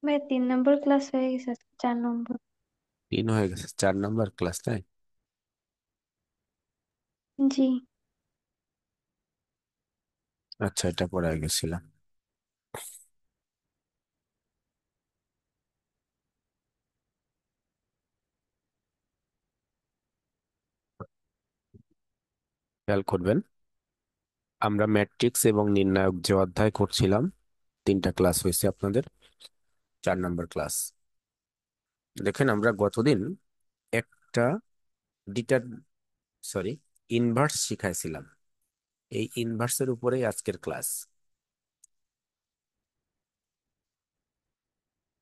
ভাই 3 নম্বর ক্লাস হয়ে গেছে, আজকে 4 নম্বর। 3 হয়ে গেছে, 4 নাম্বার ক্লাস, তাই? জি। আচ্ছা, এটা পড়ে গেছিলাম। খেয়াল করবেন, আমরা ম্যাট্রিক্স এবং নির্ণায়ক যে অধ্যায় করছিলাম, 3টা ক্লাস হয়েছে আপনাদের, 4 নাম্বার ক্লাস। দেখেন, আমরা গতদিন একটা ডিটার সরি ইনভার্স শিখাইছিলাম। এই ইনভার্সের উপরেই আজকের ক্লাস।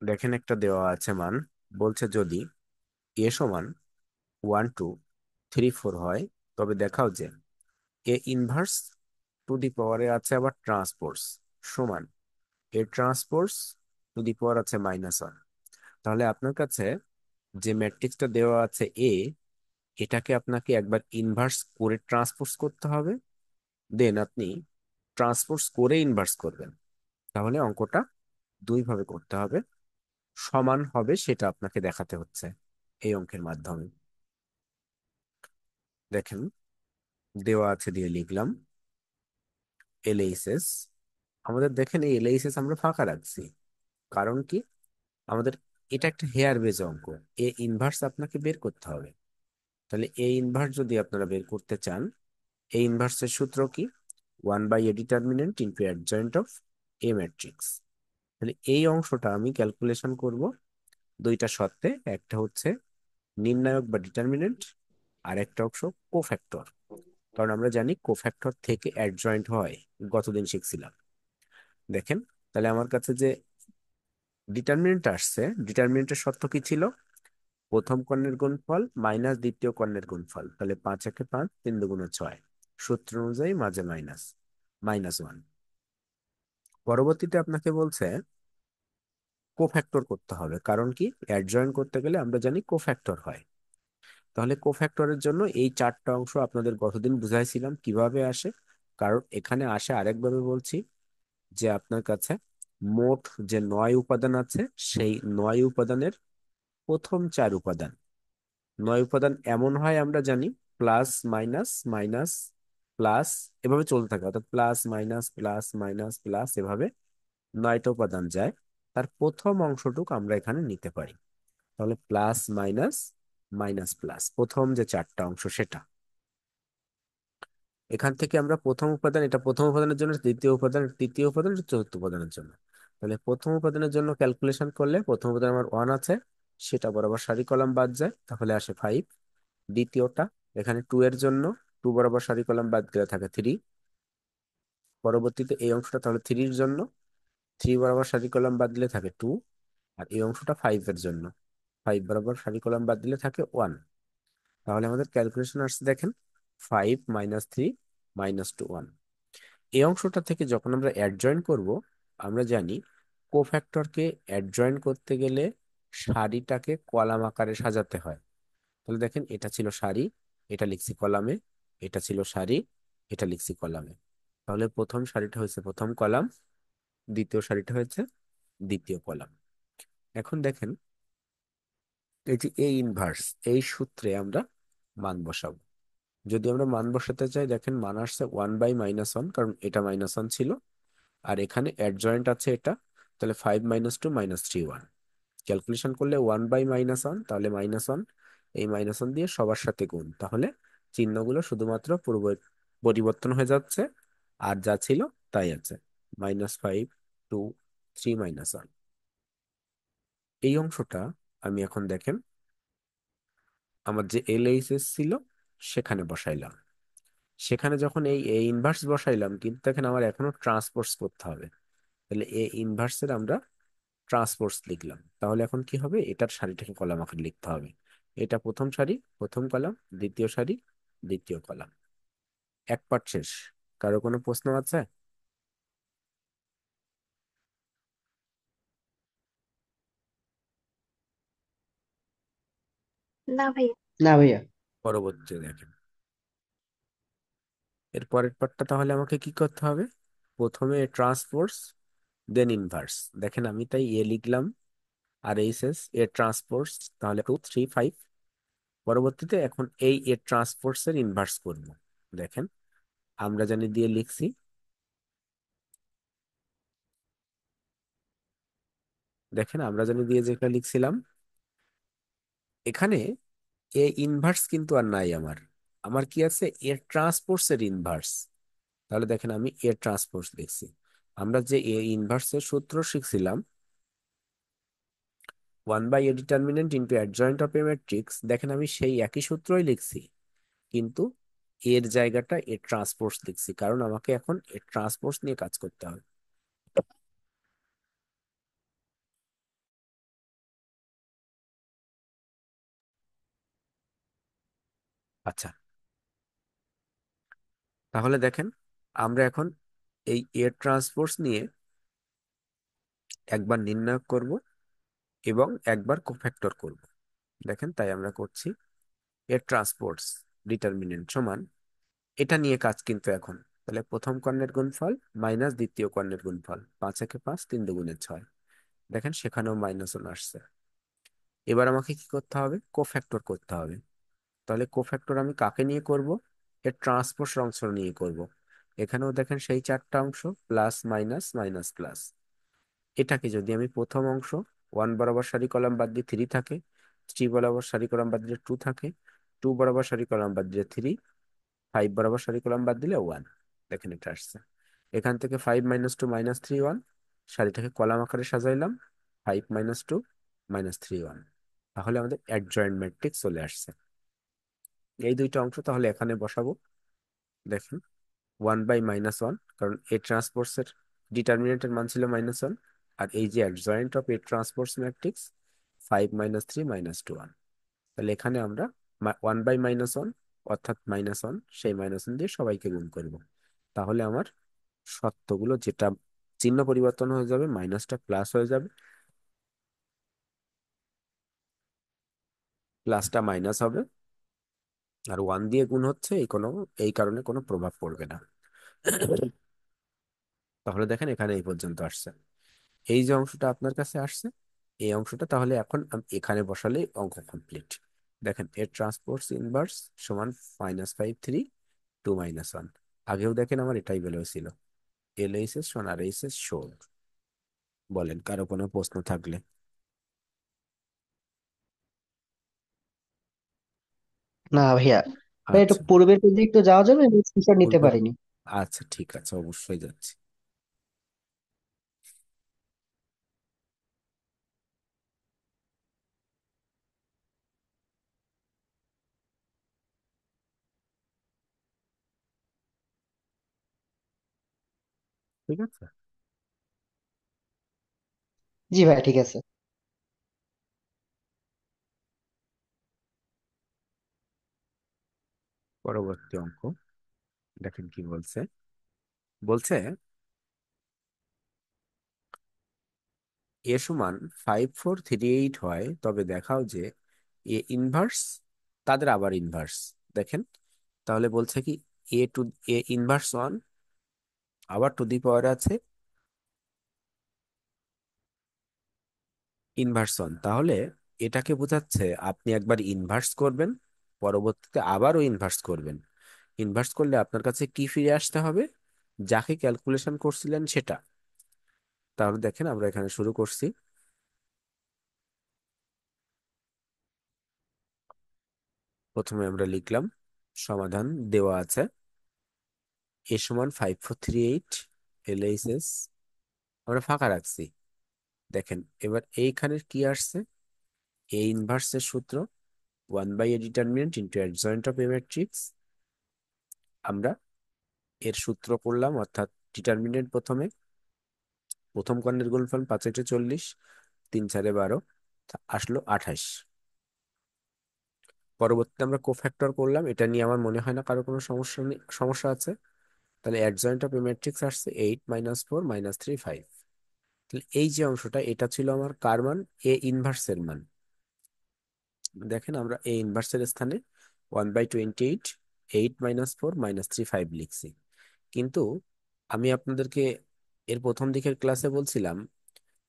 দেখেন, একটা দেওয়া আছে মান, বলছে যদি এ সমান 1 2 3 4 হয়, তবে দেখাও যে এ ইনভার্স টু দি পাওয়ারে আছে আবার ট্রান্সপোজ সমান এ ট্রান্সপোজ টু দি পাওয়ার আছে -1। তাহলে আপনার কাছে যে ম্যাট্রিক্সটা দেওয়া আছে এ, এটাকে আপনাকে একবার ইনভার্স করে ট্রান্সপোজ করতে হবে, দেন আপনি ট্রান্সপোজ করে ইনভার্স করবেন। তাহলে অঙ্কটা দুই ভাবে করতে হবে, সমান হবে সেটা আপনাকে দেখাতে হচ্ছে এই অঙ্কের মাধ্যমে। দেখেন, দেওয়া আছে দিয়ে লিখলাম এলএইচএস। আমাদের দেখেন এই এলএইচএস আমরা ফাঁকা রাখছি, কারণ কি? আমাদের এটা একটা হেয়ার বেজ অঙ্ক, এ ইনভার্স আপনাকে বের করতে হবে। তাহলে এ ইনভার্স যদি আপনারা বের করতে চান, এ ইনভার্সের সূত্র কি? 1/a determinant into adjoint of A matrix. তাহলে এই অংশটা আমি ক্যালকুলেশন করব দুইটা শর্তে। একটা হচ্ছে নির্ণায়ক বা ডিটারমিনেন্ট, আর একটা অংশ কোফ্যাক্টর। কারণ আমরা জানি কোফ্যাক্টর থেকে অ্যাডজয়েন্ট হয়, গতদিন শিখছিলাম। দেখেন, তাহলে আমার কাছে যে ডিটারমিনেন্ট আসছে, ডিটারমিনেন্টের শর্ত কি ছিল? প্রথম কর্ণের গুণফল মাইনাস দ্বিতীয় কর্ণের গুণফল, তাহলে 5 × 5 3 × 6, সূত্র অনুযায়ী মাঝে মাইনাস, -1। পরবর্তীতে আপনাকে বলছে কোফ্যাক্টর করতে হবে, কারণ কি? অ্যাডজয়েন্ট করতে গেলে আমরা জানি কোফ্যাক্টর হয়। তাহলে কোফ্যাক্টরের জন্য এই 4টা অংশ আপনাদের গতদিন বুঝাইছিলাম কিভাবে আসে। কারণ এখানে আসে আরেকভাবে বলছি, যে আপনার কাছে মোট যে 9 উপাদান আছে, সেই 9 উপাদানের প্রথম 4 উপাদান, 9 উপাদান এমন হয় আমরা জানি প্লাস মাইনাস মাইনাস প্লাস, এভাবে চলতে থাকে, অর্থাৎ plus minus plus minus plus, এভাবে 9টা উপাদান যায়। তার প্রথম অংশটুকু আমরা এখানে নিতে পারি। তাহলে প্লাস মাইনাস মাইনাস প্লাস, প্রথম যে 4টা অংশ সেটা। এখান থেকে আমরা প্রথম উপাদান, এটা প্রথম উপাদানের জন্য, দ্বিতীয় উপাদান, তৃতীয় উপাদান, এটা চতুর্থ উপাদানের জন্য। তাহলে প্রথম উপাদানের জন্য ক্যালকুলেশন করলে প্রথম উপাদান আমার 1 আছে, সেটা বরাবর সারি কলাম বাদ যায়, তাহলে আসে 5। দ্বিতীয়টা, এখানে 2 এর জন্য 2 বরাবর সারি কলাম বাদ গেলে থাকে 3। পরবর্তীতে এই অংশটা তাহলে 3 এর জন্য 3 বরাবর সারি কলাম বাদ দিলে থাকে 2। আর এই অংশটা 5 এর জন্য 5 বরাবর সারি কলাম বাদ দিলে থাকে 1। তাহলে আমাদের ক্যালকুলেশন আসছে, দেখেন, 5 - 3 - 2 1। এই অংশটা থেকে যখন আমরা অ্যাডজয়েন্ট করব, আমরা জানি কোফ্যাক্টরকে অ্যাডজয়েন্ট করতে গেলে সারিটাকে কলাম আকারে সাজাতে হয়। তাহলে দেখেন, এটা ছিল সারি, এটা লিখছি কলামে, এটা ছিল সারি, এটা লিখছি কলামে। তাহলে প্রথম সারিটা হয়েছে প্রথম কলাম, দ্বিতীয় সারিটা হয়েছে দ্বিতীয় কলাম। এখন দেখেন, এই যে এ ইনভার্স, এই সূত্রে আমরা মান বসাবো। যদি আমরা মান বসাতে চাই, দেখেন মান আসছে 1/-1, কারণ এটা -1 ছিল, আর এখানে অ্যাডজয়েন্ট আছে এটা। তাহলে 5 - 2 - 3 1। ক্যালকুলেশন করলে 1/-1, তাহলে -1। এই -1 দিয়ে সবার সাথে গুণ, তাহলে চিহ্নগুলো শুধুমাত্র পরিবর্তন হয়ে যাচ্ছে, আর যা ছিল তাই আছে। -5 2 3 -1। এই অংশটা আমি এখন দেখেন আমার যে এলএইচএস ছিল সেখানে বসাইলাম। সেখানে যখন এই এ ইনভার্স বসাইলাম, কিন্তু দেখেন আমার এখনো ট্রান্সপোজ করতে হবে। তাহলে এ ইনভার্সের আমরা ট্রান্সপোজ লিখলাম। তাহলে এখন কি হবে? এটার সারিটাকে কলাম আকারে লিখতে হবে। এটা প্রথম সারি প্রথম কলাম, দ্বিতীয় সারি দ্বিতীয় কলাম। এক পার্ট শেষ। কারো কোনো প্রশ্ন আছে? না ভাই। না ভাইয়া। পরবর্তী দেখেন, এর পরের পার্টটা তাহলে আমাকে কি করতে হবে? প্রথমে ট্রান্সপোজ, দেন ইনভার্স। দেখেন, আমি তাই এ লিখলাম, আর এইচ এস এ ট্রান্সপোর্স, তাহলে 2 3 5। পরবর্তীতে এখন এই এ ট্রান্সপোর্স এর ইনভার্স করব। দেখেন আমরা জানি দিয়ে লিখছি, দেখেন আমরা জানি দিয়ে যেটা লিখছিলাম, এখানে এ ইনভার্স কিন্তু আর নাই আমার। আমার কি আছে, এর ট্রান্সপোর্স এর ইনভার্স। তাহলে দেখেন আমি এর ট্রান্সপোর্স লিখছি। আমরা যে এ ইনভার্স এর সূত্র শিখছিলাম, 1/a determinant into adjoint of A matrix, দেখেন আমি সেই একই সূত্রই লিখছি, কিন্তু এর জায়গাটা এর ট্রান্সপোর্স লিখছি, কারণ আমাকে এখন এর ট্রান্সপোর্স নিয়ে কাজ করতে হবে। আচ্ছা, তাহলে দেখেন আমরা এখন এই এর ট্রান্সপোর্স নিয়ে একবার নির্ণয় করব এবং একবার কোফ্যাক্টর করব। দেখেন তাই আমরা করছি, এর ট্রান্সপোর্স ডিটারমিনেন্ট সমান, এটা নিয়ে কাজ কিন্তু এখন। তাহলে প্রথম কর্ণের গুণফল মাইনাস দ্বিতীয় কর্ণের গুণফল, 5 একে 5, 3 2 গুণে 6। দেখেন সেখানেও -1 আসছে। এবার আমাকে কি করতে হবে, কোফ্যাক্টর করতে হবে। তাহলে কোফ্যাক্টর আমি কাকে নিয়ে করব, এর ট্রান্সপোজ অংশ নিয়ে করব। এখানেও দেখেন সেই 4টা অংশ, প্লাস মাইনাস মাইনাস প্লাস। এটাকে যদি আমি প্রথম অংশ, 1 বরাবর সারি কলাম বাদ দিয়ে 3 থাকে, 3 বরাবর সারি কলাম বাদ দিলে 2 থাকে, 2 বরাবর সারি কলাম বাদ দিলে 3, 5 বরাবর সারি কলাম বাদ দিলে 1। দেখেন এটা আসছে। এখান থেকে 5 - 2 - 3 1, সারিটাকে কলাম আকারে সাজাইলাম, 5 - 2 - 3 1। তাহলে আমাদের অ্যাডজয়েন্ট ম্যাট্রিক্স চলে আসছে। এই দুইটা অংশ তাহলে এখানে বসাবো। দেখেন 1/-1, কারণ এ ট্রান্সপোর্সের ডিটারমিনেন্টের মান ছিল -1, আর এই যে অ্যাডজয়েন্ট অফ এ ট্রান্সপোর্স ম্যাট্রিক্স 5 - 3 - 2 1। তাহলে এখানে আমরা 1/-1 অর্থাৎ -1, সেই -1 দিয়ে সবাইকে গুণ করব। তাহলে আমার সত্যগুলো যেটা চিহ্ন পরিবর্তন হয়ে যাবে, মাইনাসটা প্লাস হয়ে যাবে, প্লাসটা মাইনাস হবে, আর 1 দিয়ে গুণ হচ্ছে, এই কারণে কোনো প্রভাব পড়বে না। তাহলে দেখেন এখানে এই পর্যন্ত আসছে। এই যে অংশটা আপনার কাছে আসছে, এই অংশটা তাহলে এখন এখানে বসালে অঙ্ক কমপ্লিট। দেখেন এর ট্রান্সপোর্স ইনভার্স সমান -5 - 3 2 - 1। আগেও দেখেন আমার এটাই বের হয়েছিল, এল এইচ এস সমান আর এইচ এস শোধ। বলেন কারো কোনো প্রশ্ন থাকলে। না ভাইয়া, ভাই একটু আচ্ছা, পূর্বের দিকে একটু যাওয়া যাবে, আমি স্ক্রিনশট নিতে পূর্বের, পারিনি। আচ্ছা ঠিক আছে, অবশ্যই যাচ্ছি। ঠিক আছে, জি ভাই, ঠিক আছে। পরবর্তী অঙ্ক দেখেন কি বলছে। বলছে এ সমান 5 4 3 8 হয়, তবে দেখাও যে এ ইনভার্স তাদের আবার ইনভার্স। দেখেন তাহলে বলছে কি, এ ইনভার্স 1 আবার টু দি পাওয়ার আছে ইনভার্স 1। তাহলে এটাকে বোঝাচ্ছে আপনি একবার ইনভার্স করবেন, পরবর্তীতে আবারও ইনভার্স করবেন। ইনভার্স করলে আপনার কাছে কি ফিরে আসতে হবে, যাকে ক্যালকুলেশন করছিলেন সেটা। তাহলে দেখেন আমরা এখানে শুরু করছি। প্রথমে আমরা লিখলাম, সমাধান দেওয়া আছে, এ সমান 5 4 3 8, LHS আমরা ফাঁকা রাখছি। দেখেন এবার এইখানের কি আসছে, এ ইনভার্সের সূত্র, 1/a determinant into adjoint of A matrix. আমরা এর সূত্র করলাম, অর্থাৎ ডিটারমিনেন্ট প্রথমে, প্রথম কর্ণের গুণফল 5 × 40, 3 × 4 = 12, আসলো 28। পরবর্তীতে আমরা কোফ্যাক্টর করলাম, এটা নিয়ে আমার মনে হয় না কারো কোনো সমস্যা আছে। তাহলে অ্যাডজয়েন্ট অফ এ ম্যাট্রিক্স আসছে 8 - 4 - 3 5। তাহলে এই যে অংশটা, এটা ছিল আমার কার মান, এ ইনভার্সের মান। দেখেন আমরা এ ইনভার্সের স্থানে 1/28, 8 - 4 - 3 5 লিখছি। কিন্তু আমি আপনাদেরকে এর প্রথম দিকের ক্লাসে বলছিলাম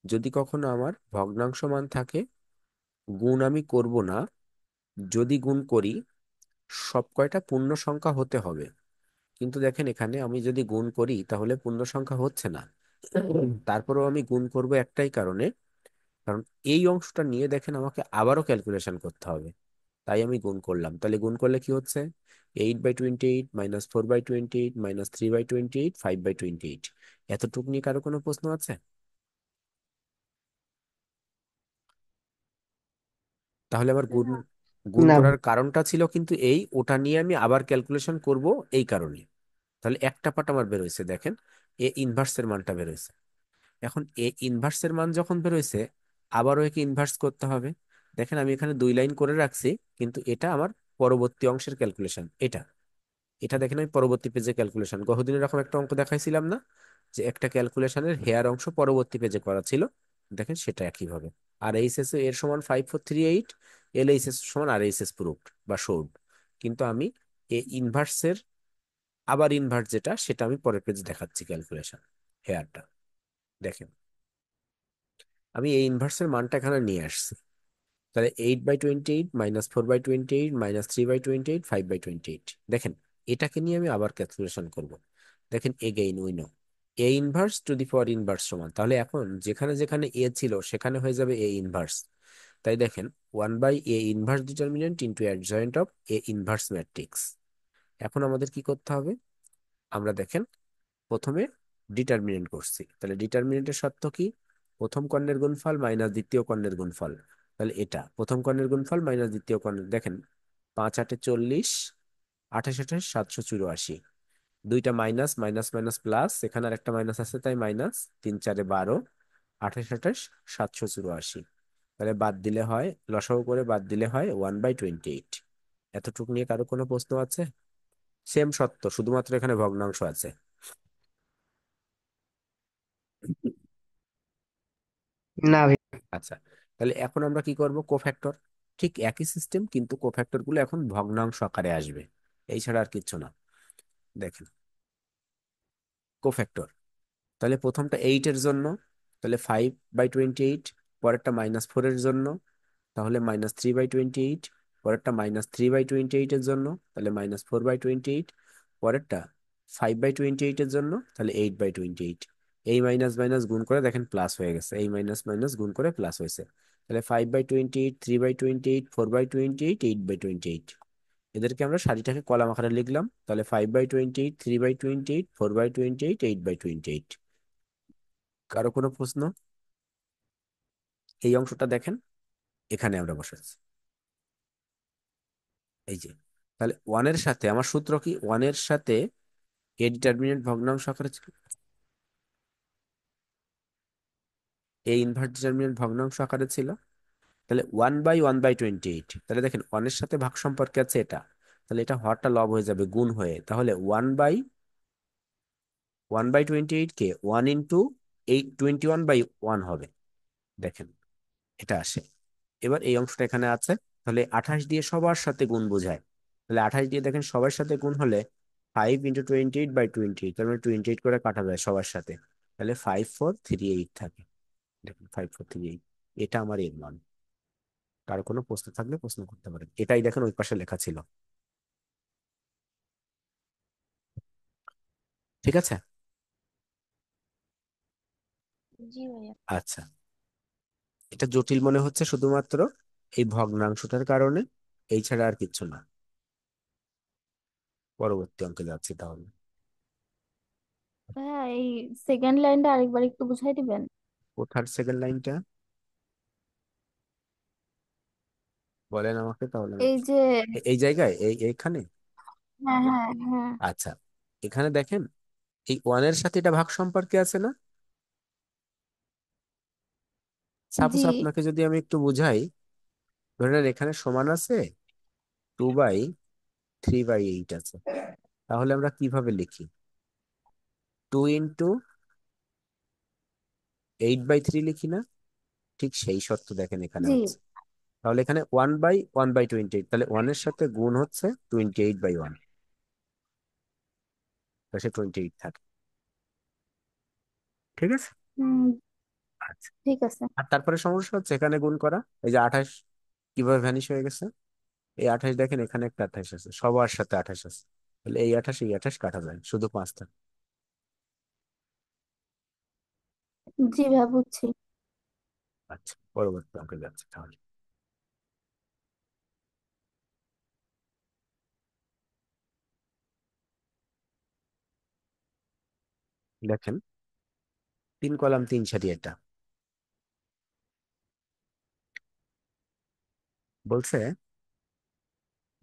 যদি কখনো আমার ভগ্নাংশ মান থাকে, গুণ আমি করব না, যদি গুণ করি সব কয়টা পূর্ণ সংখ্যা হতে হবে। কিন্তু দেখেন এখানে আমি যদি গুণ করি তাহলে পূর্ণ সংখ্যা হচ্ছে না। তারপরেও আমি গুণ করব একটাই কারণে, কারণ এই অংশটা নিয়ে দেখেন আমাকে আবারও ক্যালকুলেশন করতে হবে। তাই আমি গুণ করলাম। তাহলে গুণ করলে কি হচ্ছে? 8/28 -4/28 -3/28 5/28। এতটুকু নিয়ে কারো কোনো প্রশ্ন আছে? তাহলে আবার গুণ না। গুণ না করার ভাই। কারণটা ছিল কিন্তু এই, ওটা নিয়ে আমি আবার ক্যালকুলেশন করব এই কারণে। তাহলে একটা পার্ট আমার বেরোইছে দেখেন, এ ইনভার্সের মানটা বেরোইছে। এখন এ ইনভার্সের মান যখন বেরোইছে, আবারও একে ইনভার্স করতে হবে। দেখেন আমি এখানে 2 লাইন করে রাখছি, কিন্তু এটা আমার পরবর্তী অংশের ক্যালকুলেশন। এটা এটা দেখেন আমি পরবর্তী পেজে ক্যালকুলেশন, গতদিন এরকম একটা অঙ্ক দেখাইছিলাম না, যে একটা ক্যালকুলেশনের হেয়ার অংশ পরবর্তী পেজে করা ছিল। দেখেন সেটা একইভাবে। আর এইচএস এর সমান 5438, এল এইচ এস সমান আর এইচ এস প্রুফড বা শোড। কিন্তু আমি এ ইনভার্সের আবার ইনভার্স যেটা, সেটা আমি পরের পেজে দেখাচ্ছি ক্যালকুলেশন হেয়ারটা। দেখেন আমি এই ইনভার্সের মানটা এখানে নিয়ে আসছি। তাহলে 8/28 -4/28 -3/28 5/28। দেখেন এটাকে নিয়ে আমি আবার ক্যালকুলেশন করব। দেখেন again we know A inverse to the power inverse সমান, তাহলে এখন যেখানে যেখানে এ ছিল সেখানে হয়ে যাবে এ ইনভার্স। তাই দেখেন 1/a inverse determinant into adjoint of A inverse matrix. এখন আমাদের কি করতে হবে? আমরা দেখেন প্রথমে ডিটারমিনেন্ট করছি, তাহলে ডিটারমিনেন্টের শর্ত কি? প্রথম কর্ণের গুণফল মাইনাস দ্বিতীয় কর্ণের গুণফল। তাহলে এটা প্রথম কর্ণের গুণফল মাইনাস দ্বিতীয় কর্ণের, দেখেন 5 × 8 = 40, 28 × 8 = 784। দুইটা মাইনাস মাইনাস মাইনাস প্লাস, এখানে আর একটা মাইনাস আছে তাই মাইনাস, 3 × 4 = 12, 28 × 8 = 784। তাহলে বাদ দিলে হয়, লসাগু করে বাদ দিলে হয় 1/28। এতটুকু নিয়ে কারো কোনো প্রশ্ন আছে? সেম সত্য, শুধুমাত্র এখানে ভগ্নাংশ আছে। না ভাই। আচ্ছা, তাহলে এখন আমরা কি করব? কোফ্যাক্টর। ঠিক একই সিস্টেম, কিন্তু কোফ্যাক্টর গুলো এখন ভগ্নাংশ আকারে আসবে, এই ছাড়া আর কিচ্ছু না। দেখেন কোফ্যাক্টর, তাহলে প্রথমটা 8 এর জন্য, তাহলে 5/28, পরেরটা -4 এর জন্য, তাহলে -3/28, পরেরটা -3/28 এর জন্য, তাহলে -4/28, পরেরটা 5/28 এর জন্য, তাহলে 8/28। এই মাইনাস মাইনাস গুণ করে দেখেন প্লাস হয়ে গেছে, এই মাইনাস মাইনাস গুণ করে প্লাস হয়েছে। তাহলে 5/28, 3/28, 4/28, 8/28, এদেরকে আমরা সারিটাকে কলাম আকারে লিখলাম। তাহলে 5/28, 3/28, 4/28, 8/28। কারো কোনো প্রশ্ন? এই অংশটা দেখেন, এখানে আমরা বসাচ্ছি এই যে। তাহলে ওয়ানের সাথে আমার সূত্র কি? ওয়ানের সাথে এ ডিটারমিনেন্ট ভগ্নাংশ আকারে ছিল, এ ইনভার্স ডিটারমিনেন্ট ভগ্নাংশ আকারে ছিল। তাহলে 1/1/28, তাহলে দেখেন ওয়ানের সাথে ভাগ সম্পর্কে আছে এটা, তাহলে এটা হরটা লব হয়ে যাবে গুণ হয়ে, তাহলে 1/1/28 কে 1 × 8 21/1 হবে। দেখেন এটা আসে। এবার এই অংশটা এখানে আছে, তাহলে 28 দিয়ে সবার সাথে গুণ বোঝায়। তাহলে 28 দিয়ে দেখেন সবার সাথে গুণ হলে 5 × 28/28, তার মানে 28 করে কাটা যায় সবার সাথে। তাহলে 5438 থাকে। দেখুন 5438, এটা আমার এর মান। কারো কোনো প্রশ্ন থাকলে প্রশ্ন করতে পারেন, এটাই দেখেন ওই পাশে লেখা ছিল। ঠিক আছে। জি ভাইয়া। আচ্ছা, এটা জটিল মনে হচ্ছে শুধুমাত্র এই ভগ্নাংশটার কারণে, এই ছাড়া আর কিচ্ছু না। পরবর্তী অঙ্কে যাচ্ছি তাহলে। ভাইয়া এই সেকেন্ড লাইনটা আরেকবার একটু বুঝাই দিবেন? কোথার সেকেন্ড লাইনটা বলেন আমাকে তাহলে এই যে, এই জায়গায় এইখানে। হ্যাঁ হ্যাঁ হ্যাঁ। আচ্ছা, এখানে দেখেন এই ওয়ানের সাথে এটা ভাগ সম্পর্কে আছে না? সাপোজ জি। আপনাকে যদি আমি একটু বুঝাই, ধরে নেন এখানে সমান আছে 2/3/8 আছে, তাহলে আমরা কিভাবে লিখি? 2 × 8/3 লিখি না? ঠিক সেই শর্ত দেখেন এখানে জি। হচ্ছে। তাহলে এখানে 1/1/28, তাহলে ওয়ানের সাথে গুণ হচ্ছে 28/1, সে 28 থাকে। ঠিক আছে। হুম। ঠিক আছে। আর তারপরে সমস্যা হচ্ছে এখানে গুণ করা, এই যে 28 কিভাবে ভ্যানিশ হয়ে গেছে। এই 28 দেখেন, এখানে একটা 28 আছে, সবার সাথে 28 আছে, তাহলে এই 28 কাটা যায়, শুধু 5 থাকে। জি ভাইয়া, বুঝছি। আচ্ছা, পরবর্তী অঙ্কে যাচ্ছে তাহলে। দেখেন 3 কলাম 3 সারি, এটা বলছে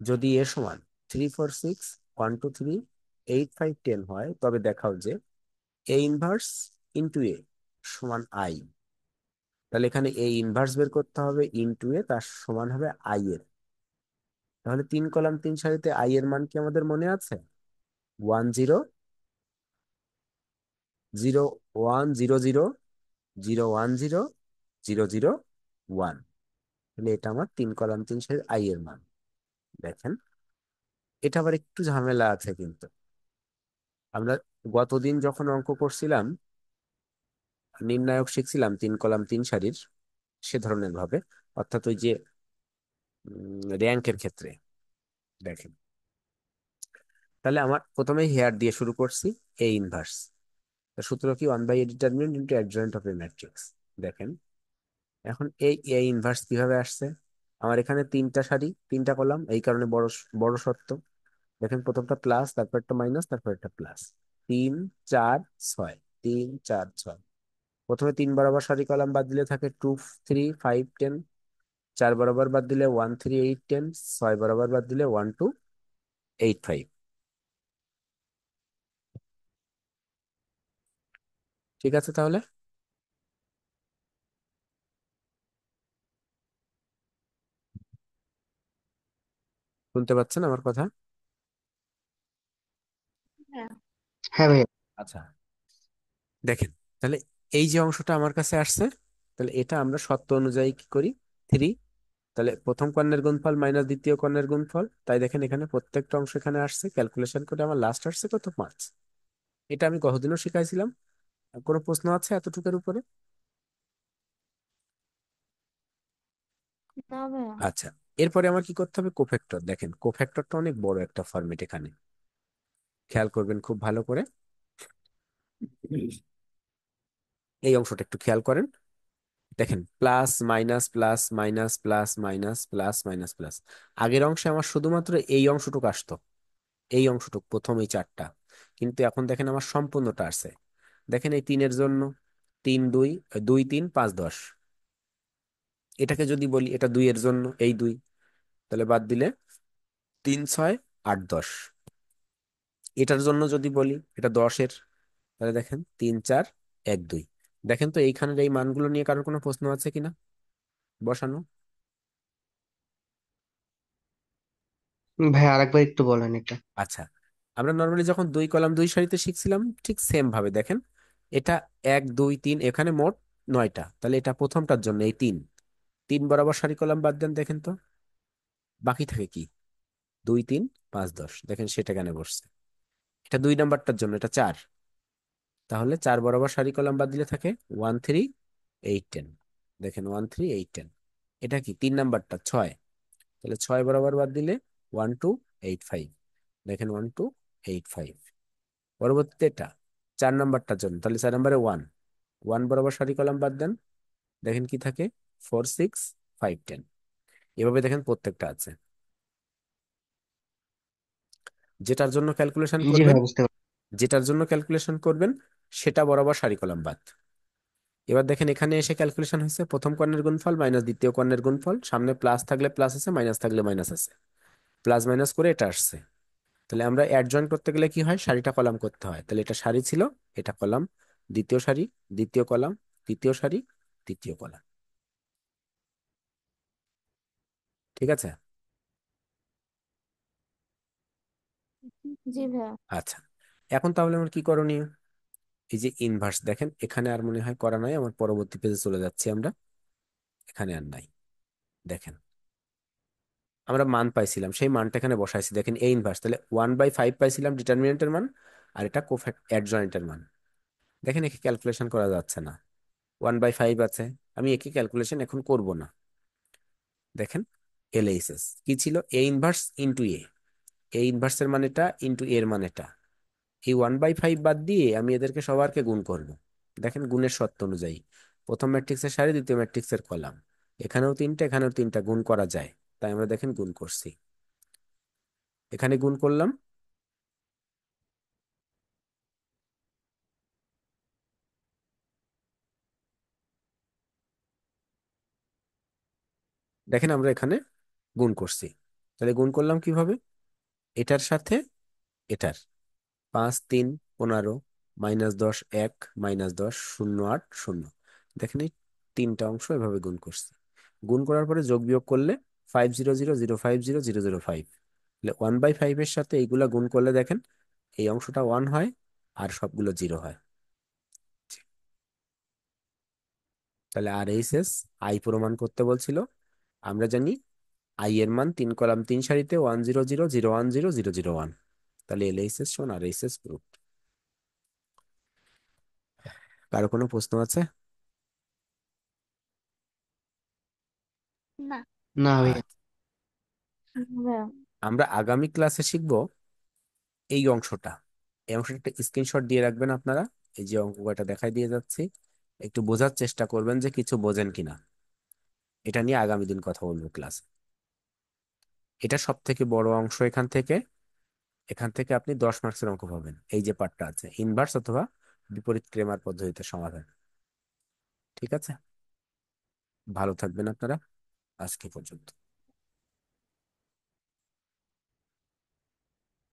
যদি এ সমান 3 4 6 1 2 3 8 5 10 হয়, তবে দেখাও যে এ ইনভার্স ইন্টু এ সমান আই। তাহলে এখানে এ ইনভার্স বের করতে হবে, ইন্টু এ তার সমান হবে আই এর। তাহলে 3 কলাম 3 সারিতে আই এর মান কি আমাদের মনে আছে? 10 0 1 0 0 0 1 0 0 0 1। তাহলে এটা আমার 3 কলাম 3 সারির আই এর মান। দেখেন এটা আবার একটু ঝামেলা আছে কিন্তু। আমরা গতদিন যখন অঙ্ক করছিলাম, নির্ণায়ক শিখছিলাম 3 কলাম 3 সারির, সে ধরনের ভাবে, অর্থাৎ ওই যে র্যাঙ্কের ক্ষেত্রে। দেখেন তাহলে আমার প্রথমে হেয়ার দিয়ে শুরু করছি, এ ইনভার্স। সূত্র কি? 1/a determinant into adjoint of A matrix. দেখেন এখন এই এ ইনভার্স কিভাবে আসছে। আমার এখানে 3টা সারি 3টা কলাম, এই কারণে বড় বড় শর্ত। দেখেন প্রথমটা প্লাস, তারপর একটা মাইনাস, তারপর একটা প্লাস। 3 4 6, 3 4 6। প্রথমে 3 বরাবর সারি কলাম বাদ দিলে থাকে 2 3 5 10। 4 বরাবর বাদ দিলে 1 3 8 10। 6 বরাবর বাদ দিলে 1 2 8 5। ঠিক আছে তাহলে, শুনতে পাচ্ছেন আমার কথা? হ্যাঁ। হ্যাঁ ভাইয়া। আচ্ছা, দেখেন তাহলে এই যে অংশটা আমার কাছে আসছে, তাহলে এটা আমরা শর্ত অনুযায়ী কি করি? 3, তাহলে প্রথম কর্ণের গুণফল মাইনাস দ্বিতীয় কর্ণের গুণফল। তাই দেখেন এখানে প্রত্যেকটা অংশ এখানে আসছে, ক্যালকুলেশন করে আমার লাস্ট আসছে কত? 5। এটা আমি কতদিনও শিখাইছিলাম। কোনো প্রশ্ন আছে এতটুকুর উপরে? না ভাইয়া। আচ্ছা, এরপরে আমার কি করতে হবে? কোফ্যাক্টর। দেখেন কোফ্যাক্টরটা অনেক বড় একটা ফরম্যাট, এখানে খেয়াল করবেন খুব ভালো করে। এই অংশটা একটু খেয়াল করেন। দেখেন plus minus plus minus plus minus plus minus plus. আগের অংশে আমার শুধুমাত্র এই অংশটুকু আসতো, এই অংশটুকু প্রথম এই 4টা। কিন্তু এখন দেখেন আমার সম্পূর্ণটা আসছে। দেখেন এই 3-এর জন্য 3 2, 2 3 5 10। এটাকে যদি বলি এটা 2-এর জন্য, এই 2, তাহলে বাদ দিলে 3 6 8 10। এটার জন্য যদি বলি এটা 10-এর, তাহলে দেখেন 3 4 1 2। দেখেন তো এইখানের এই মানগুলো নিয়ে কারোর কোনো প্রশ্ন আছে কিনা বসানো? ভাইয়া আরেকবার একটু বলেন এটা। আচ্ছা, আমরা নর্মালি যখন 2 কলাম 2 সারিতে শিখছিলাম, ঠিক সেম ভাবে দেখেন এটা 1 2 3, এখানে মোট 9টা, তাহলে এটা প্রথমটার জন্য এই 3। 3 বরাবর সারি কলাম বাদ দেন, দেখেন তো বাকি থাকে কি? 2 3 5 10। দেখেন সেটা কেন বসছে। এটা 2 নাম্বারটার জন্য, এটা 4। তাহলে 4 বরাবর সারি কলাম বাদ দিলে থাকে 1 3 8 10। দেখেন 1 3 8 10। এটা কি 3 নাম্বারটা 6। তাহলে 6 বরাবর বাদ দিলে 1 2 8 5। দেখেন 1 2 8 5। পরবর্তীতে এটা 4 নাম্বারটার জন্য, তাহলে 4 নম্বরে 1 বরাবর সারি কলাম বাদ দেন, দেখেন কি থাকে? 4 6 5 10। এভাবে দেখেন প্রত্যেকটা আছে। যেটার জন্য ক্যালকুলেশন জি করবেন, ভাইয়া, বুঝতে পারছি। যেটার জন্য ক্যালকুলেশন করবেন সেটা বরাবর সারি কলাম বাদ। এবার দেখেন এখানে এসে ক্যালকুলেশন হয়েছে প্রথম কর্ণের গুণফল মাইনাস দ্বিতীয় কর্ণের গুণফল, সামনে প্লাস থাকলে প্লাস আছে, মাইনাস থাকলে মাইনাস আছে, প্লাস মাইনাস করে এটা আসছে। তাহলে আমরা অ্যাড জয়েন করতে গেলে কি হয়? সারিটা কলাম করতে হয়। তাহলে এটা সারি ছিল, এটা কলাম, দ্বিতীয় সারি, দ্বিতীয় কলাম, তৃতীয় সারি, তৃতীয় কলাম। ঠিক আছে? জি ভাইয়া। আচ্ছা, এখন তাহলে আমার কি করণীয়? এই যে ইনভার্স, দেখেন এখানে আর মনে হয় করা নাই, আমার পরবর্তী পেজে চলে যাচ্ছি আমরা। এখানে আর নাই। দেখেন আমরা মান পাইছিলাম, সেই মানটা এখানে বসাইছি। দেখেন এই ইনভার্স, তাহলে 1/5 পাইছিলাম ডিটারমিনেন্টের মান, আর এটা কোফ্যাক্ট অ্যাডজয়েন্টের মান। দেখেন একে ক্যালকুলেশন করা যাচ্ছে না। 1/5 আছে। আমি একে ক্যালকুলেশন এখন করব না। দেখেন, এলএইচএস কি ছিল? এ ইনভার্স ইন্টু এ ইনভার্সের মানেটা ইন্টু এর মানেটা। এই 1/5 বাদ দিয়ে আমি এদেরকে সবারকে গুণ করব। দেখেন, গুণের শর্ত অনুযায়ী প্রথম ম্যাট্রিক্সের সারি, দ্বিতীয় ম্যাট্রিক্সের কলাম, এখানেও তিনটা এখানেও তিনটা গুণ করা যায়। তাই আমরা দেখেন গুণ করছি। এখানে গুণ করলাম, দেখেন আমরা এখানে গুণ করছি। তাহলে গুণ করলাম কিভাবে? এটার সাথে এটার, 5 3 15 -10 1 -10 0 8 0। দেখেন এই তিনটা অংশ এভাবে গুণ করছি। গুণ করার পরে যোগ বিয়োগ করলে 500 050 005। তাহলে 1/5 এর সাথে এইগুলা গুণ করলে দেখেন এই অংশটা 1 হয় আর সবগুলো 0 হয়। তাহলে আর এইচ এস আই প্রমাণ করতে বলছিল। আমরা জানি আই এর মান 3 কলাম 3 সারিতে 100 0 0 1 0 0 0 1। তাহলে এল এইচ এস সমান আর এইচ এস প্রুফ। কারো কোনো প্রশ্ন আছে? না। না ভাইয়া। আচ্ছা, ভাইয়া। আমরা আগামী ক্লাসে শিখব এই অংশটা। এই অংশটা একটা স্ক্রিনশট দিয়ে রাখবেন আপনারা। এই যে অঙ্ক কয়টা দেখাই দিয়ে যাচ্ছি, একটু বোঝার চেষ্টা করবেন যে কিছু বোঝেন কিনা। এটা নিয়ে আগামী দিন কথা বলবো ক্লাস। এটা সব থেকে বড় অংশ। এখান থেকে আপনি 10 মার্কসের অঙ্ক পাবেন। এই যে পার্টটা আছে, ইনভার্স অথবা বিপরীত ক্রেমার পদ্ধতিতে সমাধান। ঠিক আছে, ভালো থাকবেন আপনারা। আজকে পর্যন্ত।